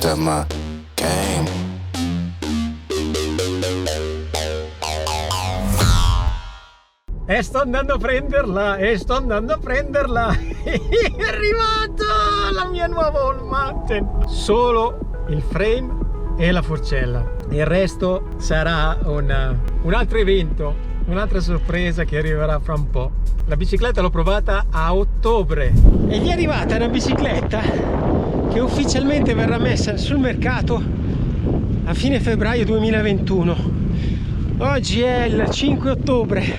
step my game. E sto andando a prenderla, È arrivato la mia nuova All Mountain. Solo il frame e la forcella. Il resto sarà un altro evento, un'altra sorpresa che arriverà fra un po'. La bicicletta l'ho provata a ottobre e gli è arrivata una bicicletta che ufficialmente verrà messa sul mercato a fine febbraio 2021. Oggi è il 5 ottobre,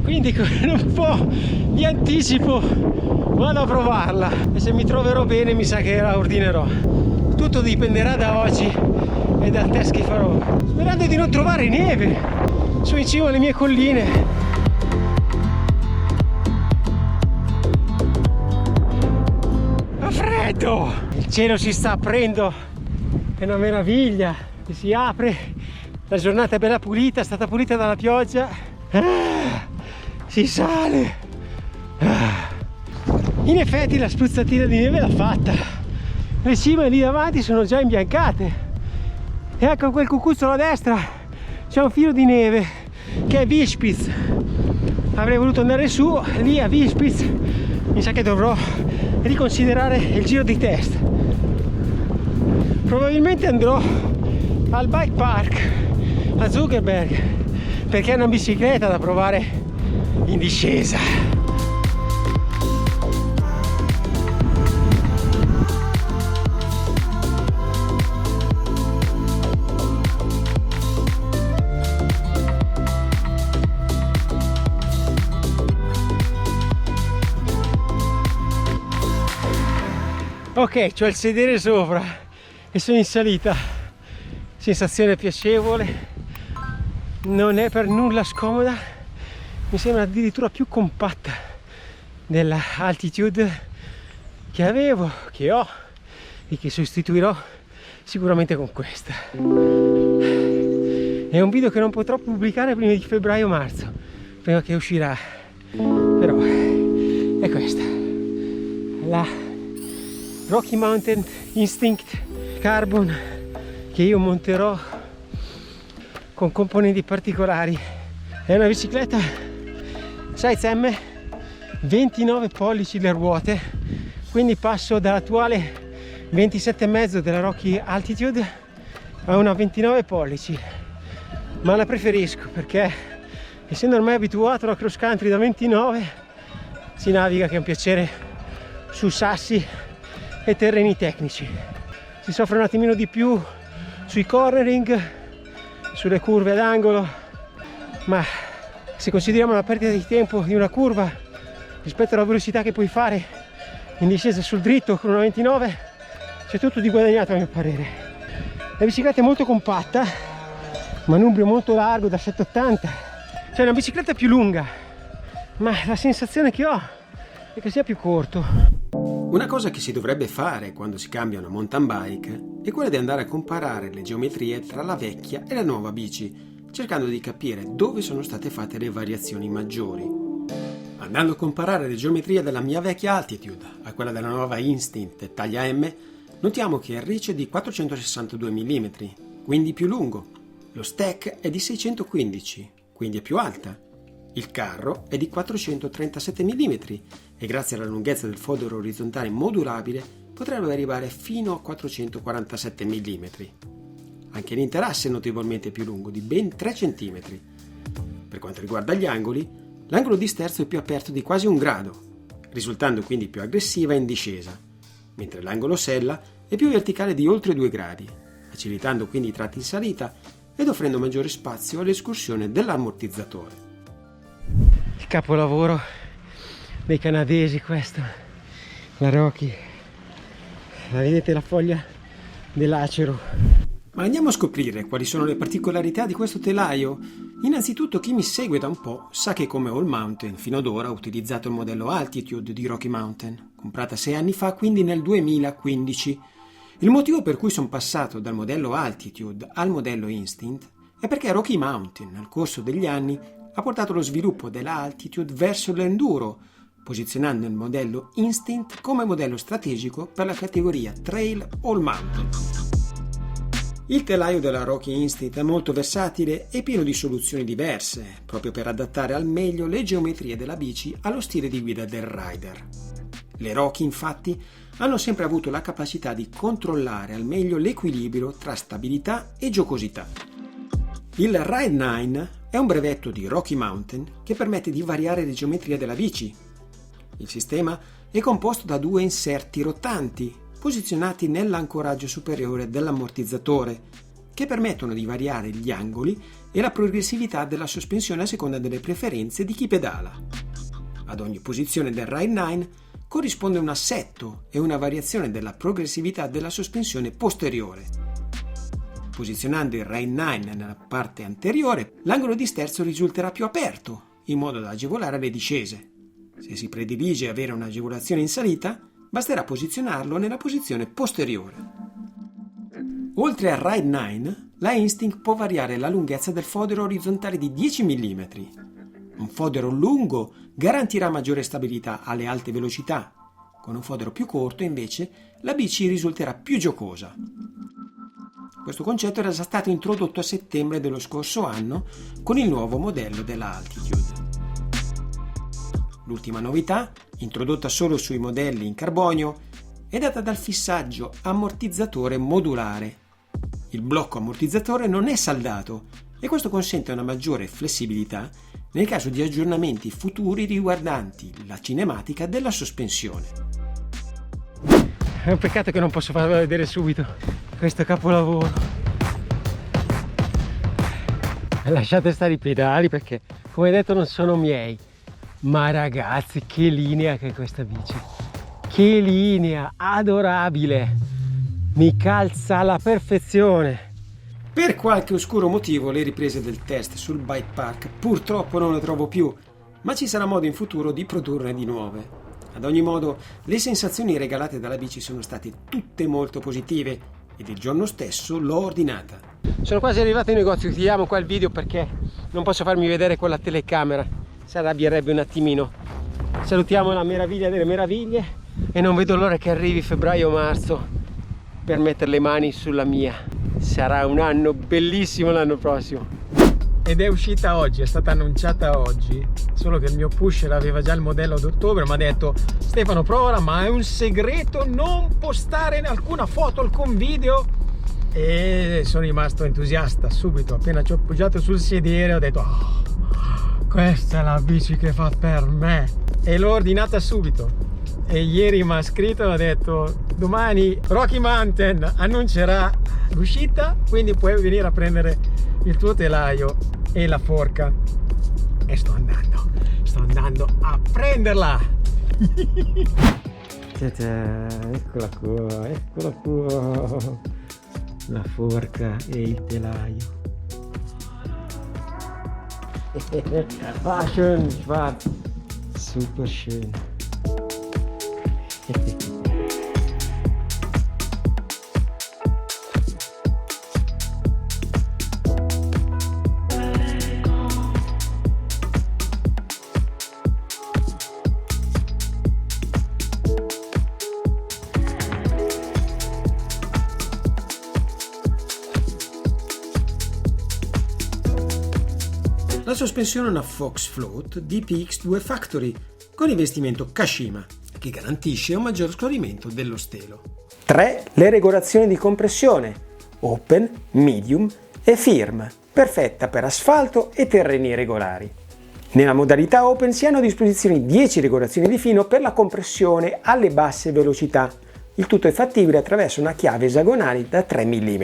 quindi con un po' di anticipo vado a provarla e se mi troverò bene mi sa che la ordinerò. Tutto dipenderà da oggi e dal test che farò, sperando di non trovare neve su in cima alle mie colline. Fa freddo, il cielo si sta aprendo, è una meraviglia, che si apre, la giornata è bella pulita, è stata pulita dalla pioggia. Si sale. In effetti la spruzzatina di neve l'ha fatta, le cime lì davanti sono già imbiancate e ecco quel cucuzzolo a destra c'è un filo di neve che è Wispitz. Avrei voluto andare su lì a Wispitz, mi sa che dovrò riconsiderare il giro di test. Probabilmente andrò al bike park a Zuckerberg perché è una bicicletta da provare in discesa. Ok, c'ho il sedere sopra e sono in salita, sensazione piacevole, non è per nulla scomoda, mi sembra addirittura più compatta della Altitude che avevo, che ho e che sostituirò sicuramente con questa. È un video che non potrò pubblicare prima di febbraio-marzo, prima che uscirà, però è questa, la Rocky Mountain Instinct Carbon, che io monterò con componenti particolari. È una bicicletta size M, 29 pollici le ruote, quindi passo dall'attuale 27,5 della Rocky Altitude a una 29 pollici, ma la preferisco perché essendo ormai abituato alla cross country da 29 si naviga che è un piacere su sassi e terreni tecnici. Si soffre un attimino di più sui cornering, sulle curve ad angolo, ma se consideriamo la perdita di tempo di una curva rispetto alla velocità che puoi fare in discesa sul dritto con una 29, c'è tutto di guadagnato a mio parere. La bicicletta è molto compatta, manubrio molto largo da 780, cioè una bicicletta più lunga, ma la sensazione che ho è che sia più corto. Una cosa che si dovrebbe fare quando si cambia una mountain bike è quella di andare a comparare le geometrie tra la vecchia e la nuova bici, cercando di capire dove sono state fatte le variazioni maggiori. Andando a comparare le geometrie della mia vecchia Altitude a quella della nuova Instinct taglia M, notiamo che il reach è di 462 mm, quindi più lungo. Lo stack è di 615, quindi è più alta. Il carro è di 437 mm e grazie alla lunghezza del fodero orizzontale modulabile potrebbe arrivare fino a 447 mm. Anche l'interasse è notevolmente più lungo, di ben 3 cm. Per quanto riguarda gli angoli, l'angolo di sterzo è più aperto di quasi 1 grado, risultando quindi più aggressiva in discesa, mentre l'angolo sella è più verticale di oltre 2 gradi, facilitando quindi i tratti in salita ed offrendo maggiore spazio all'escursione dell'ammortizzatore. Il capolavoro dei canadesi questo, la Rocky, la vedete la foglia dell'acero. Ma andiamo a scoprire quali sono le particolarità di questo telaio. Innanzitutto chi mi segue da un po' sa che come All Mountain fino ad ora ho utilizzato il modello Altitude di Rocky Mountain, comprata 6 anni fa, quindi nel 2015. Il motivo per cui sono passato dal modello Altitude al modello Instinct è perché Rocky Mountain nel corso degli anni ha portato lo sviluppo della Altitude verso l'enduro, posizionando il modello Instinct come modello strategico per la categoria Trail All Mountain. Il telaio della Rocky Instinct è molto versatile e pieno di soluzioni diverse, proprio per adattare al meglio le geometrie della bici allo stile di guida del rider. Le Rocky, infatti, hanno sempre avuto la capacità di controllare al meglio l'equilibrio tra stabilità e giocosità. Il Ride 9 è un brevetto di Rocky Mountain che permette di variare le geometrie della bici. Il sistema è composto da 2 inserti rotanti, posizionati nell'ancoraggio superiore dell'ammortizzatore, che permettono di variare gli angoli e la progressività della sospensione a seconda delle preferenze di chi pedala. Ad ogni posizione del Ride 9 corrisponde un assetto e una variazione della progressività della sospensione posteriore. Posizionando il Ride 9 nella parte anteriore, l'angolo di sterzo risulterà più aperto, in modo da agevolare le discese. Se si predilige avere un'agevolazione in salita, basterà posizionarlo nella posizione posteriore. Oltre al Ride 9, la Instinct può variare la lunghezza del fodero orizzontale di 10 mm. Un fodero lungo garantirà maggiore stabilità alle alte velocità. Con un fodero più corto, invece, la bici risulterà più giocosa. Questo concetto era già stato introdotto a settembre dello scorso anno con il nuovo modello della Altitude. L'ultima novità, introdotta solo sui modelli in carbonio, è data dal fissaggio ammortizzatore modulare. Il blocco ammortizzatore non è saldato e questo consente una maggiore flessibilità nel caso di aggiornamenti futuri riguardanti la cinematica della sospensione. È un peccato che non posso farvelo vedere subito questo capolavoro. Lasciate stare i pedali perché, come detto, non sono miei. Ma ragazzi, che linea che è questa bici! Che linea adorabile! Mi calza alla perfezione! Per qualche oscuro motivo le riprese del test sul bike park purtroppo non le trovo più, ma ci sarà modo in futuro di produrne di nuove. Ad ogni modo, le sensazioni regalate dalla bici sono state tutte molto positive ed il giorno stesso l'ho ordinata. Sono quasi arrivato in negozio, chiudiamo qua il video perché non posso farmi vedere con la telecamera. Si arrabbierebbe un attimino. Salutiamo la meraviglia delle meraviglie e non vedo l'ora che arrivi febbraio-marzo per mettere le mani sulla mia. Sarà un anno bellissimo l'anno prossimo. Ed è uscita oggi, è stata annunciata oggi, solo che il mio pusher aveva già il modello d'ottobre, mi ha detto: Stefano, provala, ma è un segreto non postare alcuna foto, alcun video. E sono rimasto entusiasta subito, appena ci ho appoggiato sul sedere ho detto: oh, questa è la bici che fa per me, e l'ho ordinata subito. E ieri mi ha scritto e mi ha detto: domani Rocky Mountain annuncerà l'uscita, quindi puoi venire a prendere il tuo telaio e la forca. E sto andando a prenderla. Eccola qua, la forca e il telaio. Ah, schön, schwarz. Super schön. La sospensione è una Fox Float DPX2 Factory con rivestimento Kashima che garantisce un maggior scorrimento dello stelo. 3. Le regolazioni di compressione Open, Medium e Firm, perfetta per asfalto e terreni regolari. Nella modalità Open si hanno a disposizione 10 regolazioni di fino per la compressione alle basse velocità. Il tutto è fattibile attraverso una chiave esagonale da 3 mm.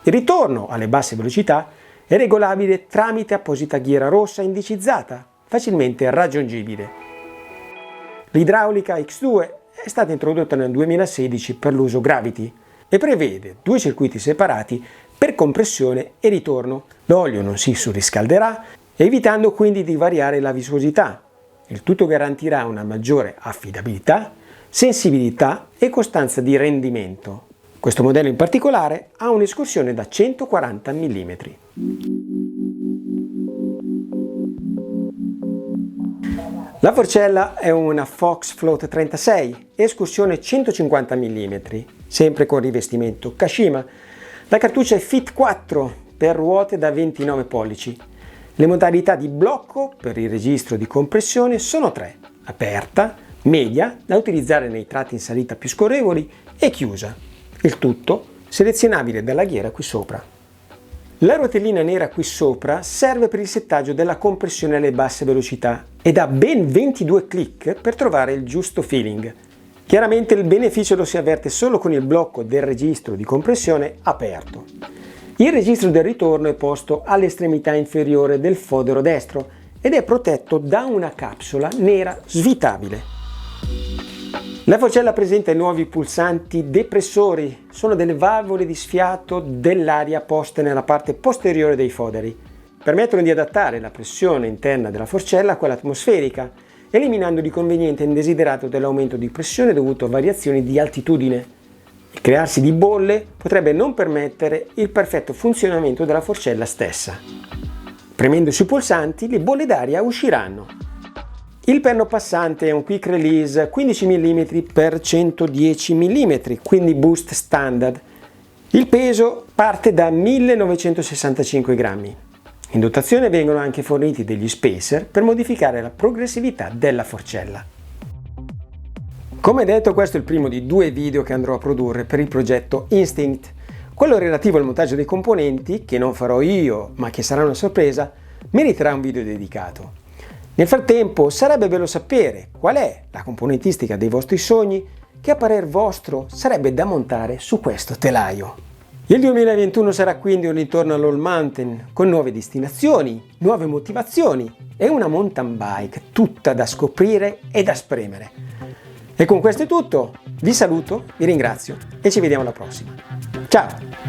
Il ritorno alle basse velocità è regolabile tramite apposita ghiera rossa indicizzata, facilmente raggiungibile. L'idraulica X2 è stata introdotta nel 2016 per l'uso Gravity e prevede 2 circuiti separati per compressione e ritorno. L'olio non si surriscalderà, evitando quindi di variare la viscosità. Il tutto garantirà una maggiore affidabilità, sensibilità e costanza di rendimento. Questo modello in particolare ha un'escursione da 140 mm. La forcella è una Fox Float 36, escursione 150 mm, sempre con rivestimento Kashima. La cartuccia è Fit 4 per ruote da 29 pollici. Le modalità di blocco per il registro di compressione sono 3: aperta, media, da utilizzare nei tratti in salita più scorrevoli, e chiusa. Il tutto selezionabile dalla ghiera qui sopra. La rotellina nera qui sopra serve per il settaggio della compressione alle basse velocità ed ha ben 22 click per trovare il giusto feeling. Chiaramente il beneficio lo si avverte solo con il blocco del registro di compressione aperto. Il registro del ritorno è posto all'estremità inferiore del fodero destro ed è protetto da una capsula nera svitabile. La forcella presenta i nuovi pulsanti depressori, sono delle valvole di sfiato dell'aria poste nella parte posteriore dei foderi. Permettono di adattare la pressione interna della forcella a quella atmosferica, eliminando l'inconveniente indesiderato dell'aumento di pressione dovuto a variazioni di altitudine. Il crearsi di bolle potrebbe non permettere il perfetto funzionamento della forcella stessa. Premendo sui pulsanti, le bolle d'aria usciranno. Il perno passante è un quick release 15 mm x 110 mm, quindi boost standard. Il peso parte da 1965 grammi. In dotazione vengono anche forniti degli spacer per modificare la progressività della forcella. Come detto, questo è il primo di 2 video che andrò a produrre per il progetto Instinct. Quello relativo al montaggio dei componenti, che non farò io ma che sarà una sorpresa, meriterà un video dedicato. Nel frattempo sarebbe bello sapere qual è la componentistica dei vostri sogni che a parer vostro sarebbe da montare su questo telaio. Il 2021 sarà quindi un ritorno all'All Mountain con nuove destinazioni, nuove motivazioni e una mountain bike tutta da scoprire e da spremere. E con questo è tutto, vi saluto, vi ringrazio e ci vediamo alla prossima. Ciao!